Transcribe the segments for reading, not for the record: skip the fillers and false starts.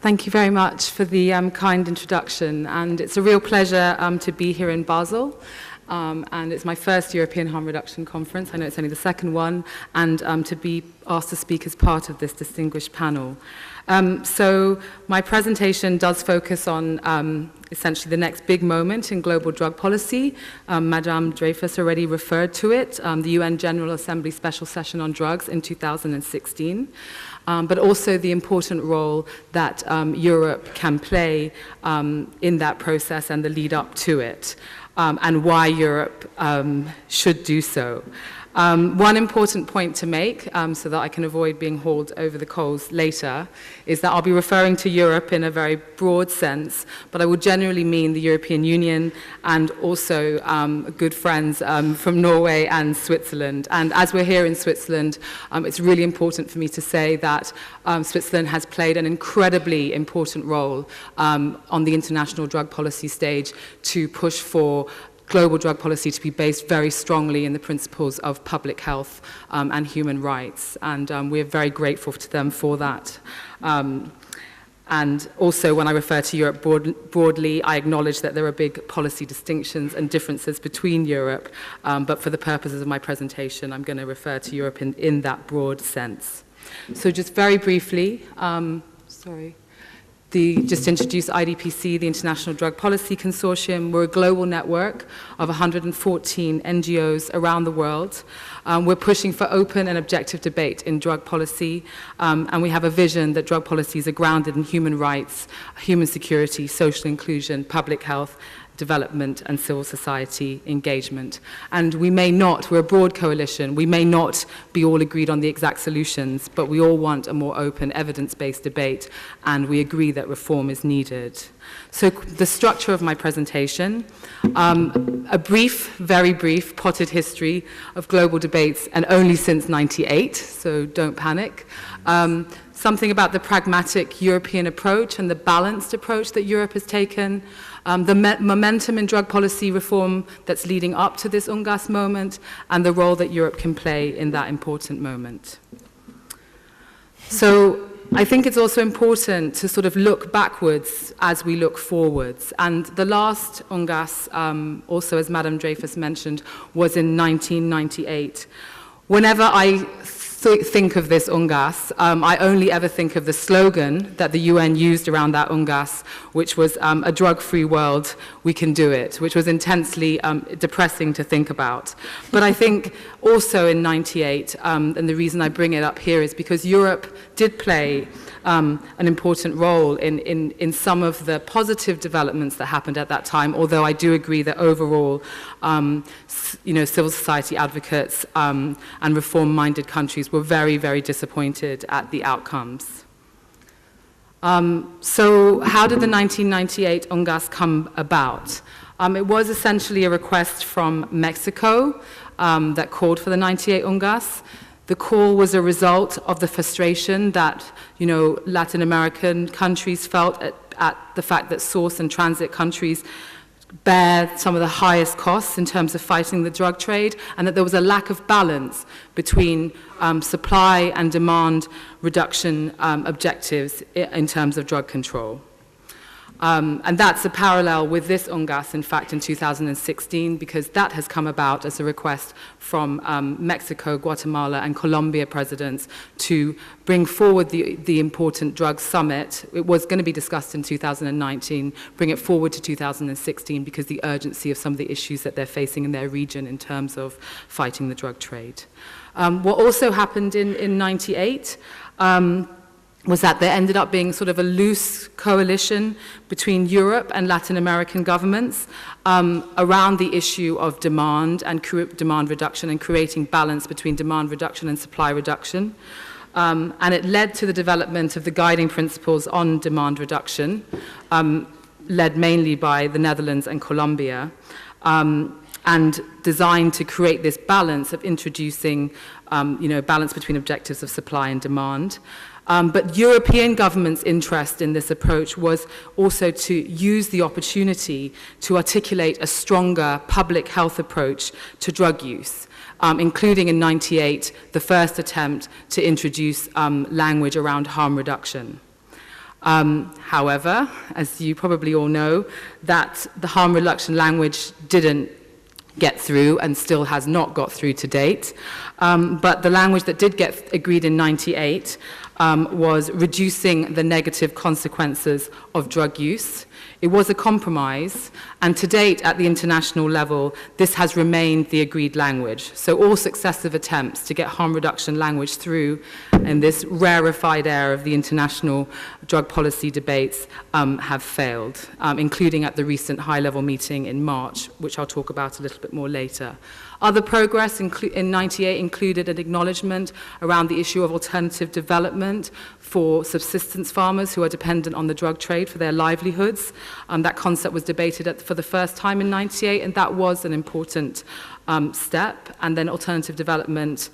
Thank you very much for the kind introduction, and it's a real pleasure to be here in Basel. And it's my first European Harm Reduction Conference. I know it's only the second one, and to be asked to speak as part of this distinguished panel. So my presentation does focus on essentially the next big moment in global drug policy. Madame Dreyfus already referred to it, the UN General Assembly Special Session on Drugs in 2016. But also the important role that Europe can play in that process and the lead up to it. And why Europe should do so. One important point to make, so that I can avoid being hauled over the coals later, is that I'll be referring to Europe in a very broad sense, but I will generally mean the European Union and also good friends from Norway and Switzerland. And as we're here in Switzerland, it's really important for me to say that Switzerland has played an incredibly important role on the international drug policy stage to push for global drug policy to be based very strongly in the principles of public health and human rights. And we're very grateful to them for that. And also, when I refer to Europe broadly, I acknowledge that there are big policy distinctions and differences between Europe, but for the purposes of my presentation, I'm going to refer to Europe in that broad sense. So just very briefly, just to introduce IDPC, the International Drug Policy Consortium. We're a global network of 114 NGOs around the world. We're pushing for open and objective debate in drug policy, and we have a vision that drug policies are grounded in human rights, human security, social inclusion, public health, development and civil society engagement. And we may not, we're a broad coalition, we may not be all agreed on the exact solutions, but we all want a more open, evidence-based debate, and we agree that reform is needed. So the structure of my presentation, a brief, very brief, potted history of global debates, and only since '98, so don't panic. Something about the pragmatic European approach and the balanced approach that Europe has taken, the momentum in drug policy reform that's leading up to this UNGASS moment, and the role that Europe can play in that important moment. So I think it's also important to sort of look backwards as we look forwards. And the last UNGASS, also as Madame Dreyfus mentioned, was in 1998. Whenever I think of this UNGASS, I only ever think of the slogan that the UN used around that UNGASS, which was a drug-free world, we can do it, which was intensely depressing to think about. But I think also in '98, and the reason I bring it up here is because Europe did play an important role in some of the positive developments that happened at that time, although I do agree that overall, civil society advocates and reform-minded countries were very, very disappointed at the outcomes. So how did the 1998 UNGASS come about? It was essentially a request from Mexico that called for the '98 UNGASS. The call was a result of the frustration that, Latin American countries felt at the fact that source and transit countries bear some of the highest costs in terms of fighting the drug trade, and that there was a lack of balance between supply and demand reduction objectives in terms of drug control. And that's a parallel with this UNGASS, in fact, in 2016, because that has come about as a request from Mexico, Guatemala, and Colombia presidents to bring forward the important drug summit. It was going to be discussed in 2019, bring it forward to 2016 because the urgency of some of the issues that they're facing in their region in terms of fighting the drug trade. What also happened in '98 was that there ended up being sort of a loose coalition between Europe and Latin American governments around the issue of demand and demand reduction and creating balance between demand reduction and supply reduction. And it led to the development of the guiding principles on demand reduction, led mainly by the Netherlands and Colombia, and designed to create this balance of introducing, balance between objectives of supply and demand. But European governments' interest in this approach was also to use the opportunity to articulate a stronger public health approach to drug use, including in '98 the first attempt to introduce language around harm reduction. However, as you probably all know, that the harm reduction language didn't get through and still has not got through to date. But the language that did get agreed in '98 was reducing the negative consequences of drug use. It was a compromise, and to date, at the international level, this has remained the agreed language. So all successive attempts to get harm reduction language through in this rarefied era of the international drug policy debates have failed, including at the recent high-level meeting in March, which I'll talk about a little bit more later. Other progress in '98 included an acknowledgement around the issue of alternative development for subsistence farmers who are dependent on the drug trade for their livelihoods. That concept was debated for the first time in '98, and that was an important step. And then alternative development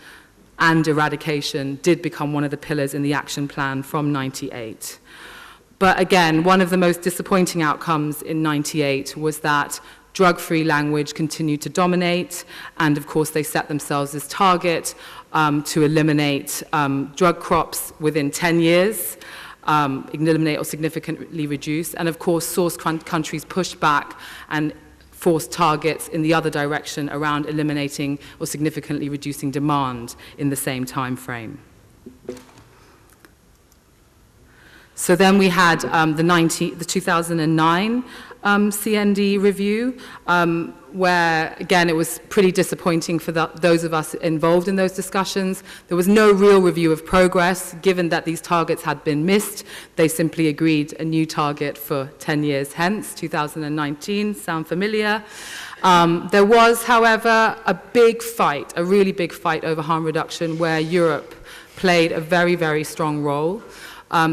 and eradication did become one of the pillars in the action plan from '98. But again, one of the most disappointing outcomes in '98 was that drug-free language continued to dominate, and of course they set themselves as target to eliminate drug crops within 10 years, eliminate or significantly reduce, and of course source countries pushed back and forced targets in the other direction around eliminating or significantly reducing demand in the same time frame. So then we had the 2009 CND review, where, again, it was pretty disappointing for those of us involved in those discussions. There was no real review of progress, given that these targets had been missed. They simply agreed a new target for 10 years hence, 2019. Sound familiar? There was, however, a big fight, a really big fight over harm reduction, where Europe played a very, very strong role.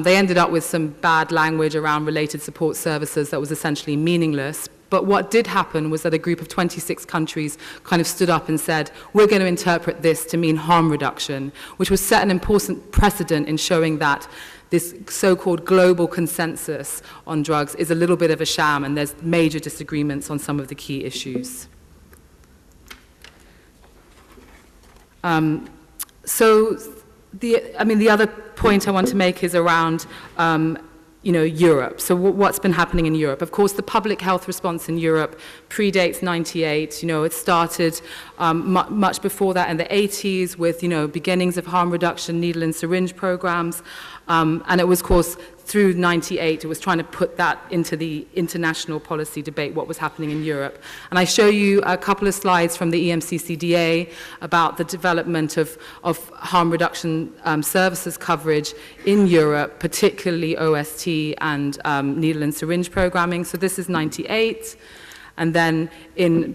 They ended up with some bad language around related support services that was essentially meaningless. But what did happen was that a group of 26 countries kind of stood up and said, we're going to interpret this to mean harm reduction, which was set an important precedent in showing that this so-called global consensus on drugs is a little bit of a sham, and there's major disagreements on some of the key issues. The other point I want to make is around, Europe. So what's been happening in Europe? Of course, the public health response in Europe predates '98. It started much before that in the '80s with, beginnings of harm reduction, needle and syringe programs. And it was, of course, through '98, it was trying to put that into the international policy debate, what was happening in Europe. And I show you a couple of slides from the EMCCDA about the development of harm reduction services coverage in Europe, particularly OST and needle and syringe programming. So this is '98. And then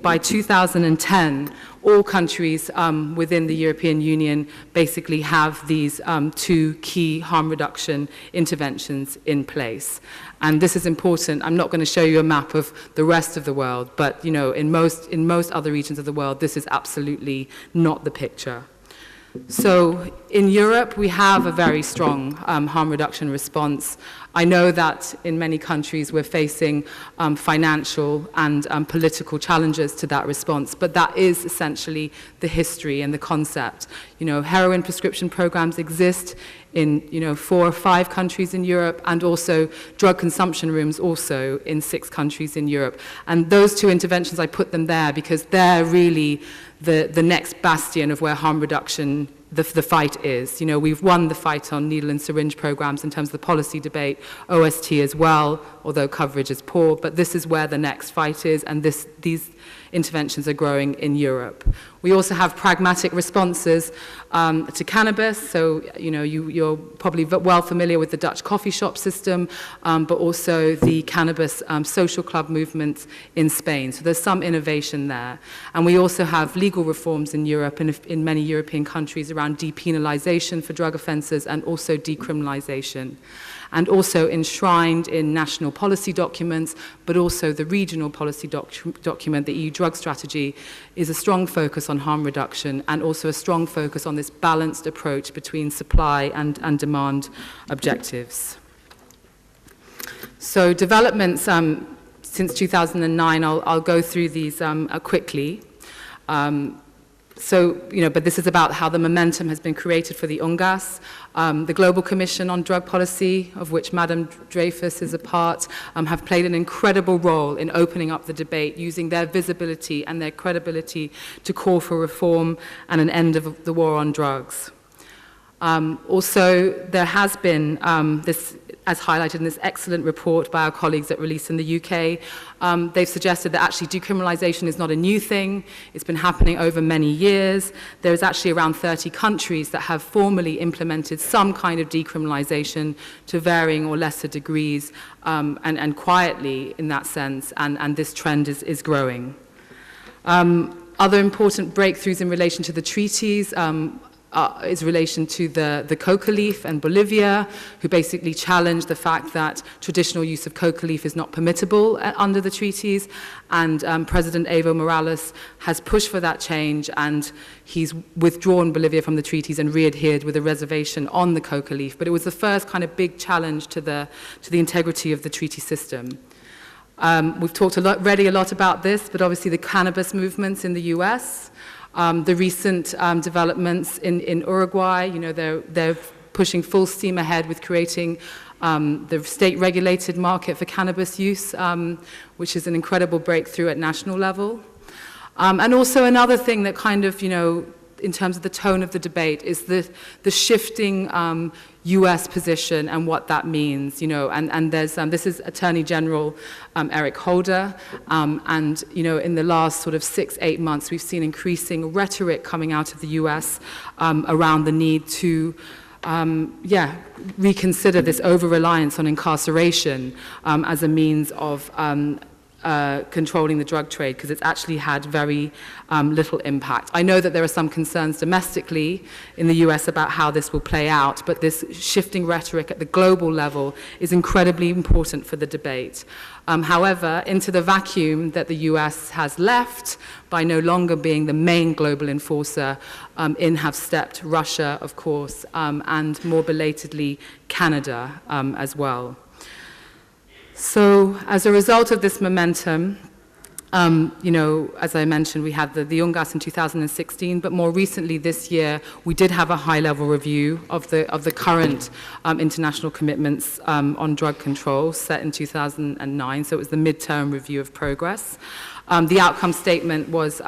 by 2010, all countries within the European Union basically have these two key harm reduction interventions in place. And this is important. I'm not going to show you a map of the rest of the world, but in most other regions of the world, this is absolutely not the picture. So in Europe, we have a very strong harm reduction response. I know that in many countries we're facing financial and political challenges to that response, but that is essentially the history and the concept. Heroin prescription programs exist in 4 or 5 countries in Europe, and also drug consumption rooms also in 6 countries in Europe. And those 2 interventions, I put them there because they're really the next bastion of where harm reduction, the fight is. We've won the fight on needle and syringe programs in terms of the policy debate, OST as well, although coverage is poor, but this is where the next fight is, and these interventions are growing in Europe. We also have pragmatic responses to cannabis, so you're probably well familiar with the Dutch coffee shop system, but also the cannabis social club movement in Spain. So there's some innovation there. And we also have legal reforms in Europe and in many European countries around depenalization for drug offenses and also decriminalization. And also enshrined in national policy documents, but also the regional policy document, the EU drug strategy, is a strong focus on harm reduction and also a strong focus on this balanced approach between supply and demand objectives. So developments since 2009, I'll go through these quickly. but this is about how the momentum has been created for the UNGASS. The Global Commission on Drug Policy, of which Madam Dreyfus is a part, have played an incredible role in opening up the debate, using their visibility and their credibility to call for reform and an end of the war on drugs. Also, there has been this, as highlighted in this excellent report by our colleagues at Release in the UK, they've suggested that actually decriminalization is not a new thing. It's been happening over many years. There's actually around 30 countries that have formally implemented some kind of decriminalization to varying or lesser degrees, and quietly in that sense, and this trend is growing. Other important breakthroughs in relation to the treaties is relation to the coca leaf and Bolivia, who basically challenged the fact that traditional use of coca leaf is not permissible under the treaties. And President Evo Morales has pushed for that change, and he's withdrawn Bolivia from the treaties and re-adhered with a reservation on the coca leaf. But it was the first kind of big challenge to the integrity of the treaty system. We've talked already a lot about this, but obviously the cannabis movements in the US, the recent developments in Uruguay, they're pushing full steam ahead with creating the state-regulated market for cannabis use, which is an incredible breakthrough at national level. And also another thing that kind of, in terms of the tone of the debate, is the shifting US position and what that means, and there's, this is Attorney General Eric Holder, and, in the last sort of 6-8 months, we've seen increasing rhetoric coming out of the US around the need to, reconsider this over-reliance on incarceration as a means of controlling the drug trade, because it's actually had very little impact. I know that there are some concerns domestically in the US about how this will play out, but this shifting rhetoric at the global level is incredibly important for the debate. However, into the vacuum that the US has left by no longer being the main global enforcer, in have stepped Russia, of course, and more belatedly Canada as well. So as a result of this momentum, as I mentioned, we had the UNGASS in 2016, but more recently this year, we did have a high-level review of the current international commitments on drug control set in 2009, so it was the midterm review of progress. The outcome statement was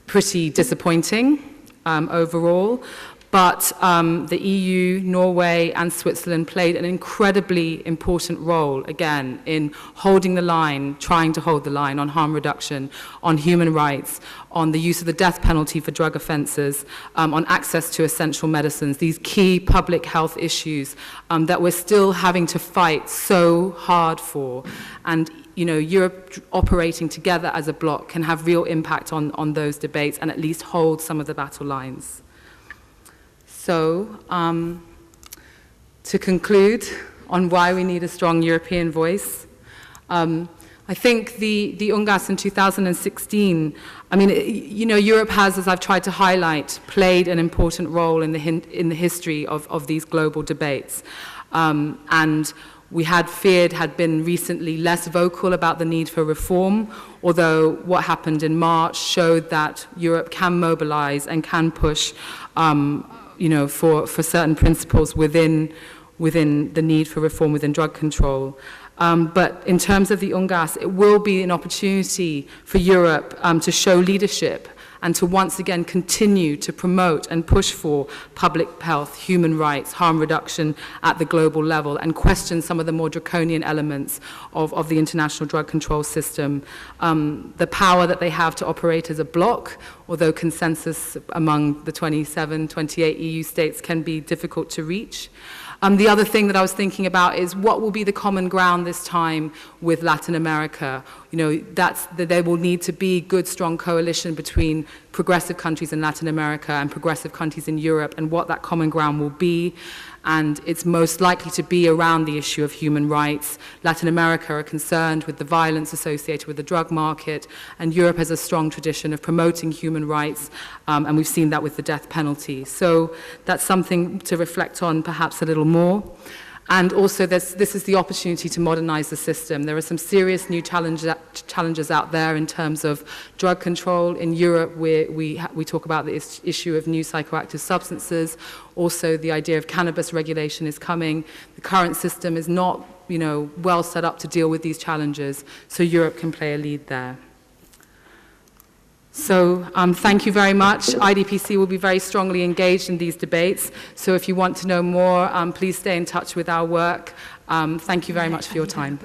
pretty disappointing overall. But the EU, Norway, and Switzerland played an incredibly important role, again, in holding the line, trying to hold the line on harm reduction, on human rights, on the use of the death penalty for drug offenses, on access to essential medicines, these key public health issues that we're still having to fight so hard for. And Europe operating together as a bloc can have real impact on those debates and at least hold some of the battle lines. So, to conclude on why we need a strong European voice, I think the UNGASS in 2016, Europe has, as I've tried to highlight, played an important role in the history of these global debates. And we had been recently less vocal about the need for reform, although what happened in March showed that Europe can mobilize and can push for certain principles within the need for reform within drug control. But in terms of the UNGASS, it will be an opportunity for Europe to show leadership and to once again continue to promote and push for public health, human rights, harm reduction at the global level, and question some of the more draconian elements of the international drug control system. The power that they have to operate as a bloc, although consensus among the 27, 28 EU states can be difficult to reach. The other thing that I was thinking about is what will be the common ground this time with Latin America. That there will need to be good, strong coalition between progressive countries in Latin America and progressive countries in Europe, and what that common ground will be. And it's most likely to be around the issue of human rights. Latin America are concerned with the violence associated with the drug market, and Europe has a strong tradition of promoting human rights, and we've seen that with the death penalty. So that's something to reflect on perhaps a little more. And also, this is the opportunity to modernize the system. There are some serious new challenges out there in terms of drug control. In Europe, we talk about the issue of new psychoactive substances. Also, the idea of cannabis regulation is coming. The current system is not, well set up to deal with these challenges, so Europe can play a lead there. So thank you very much. IDPC will be very strongly engaged in these debates. So if you want to know more, please stay in touch with our work. Thank you very much for your time.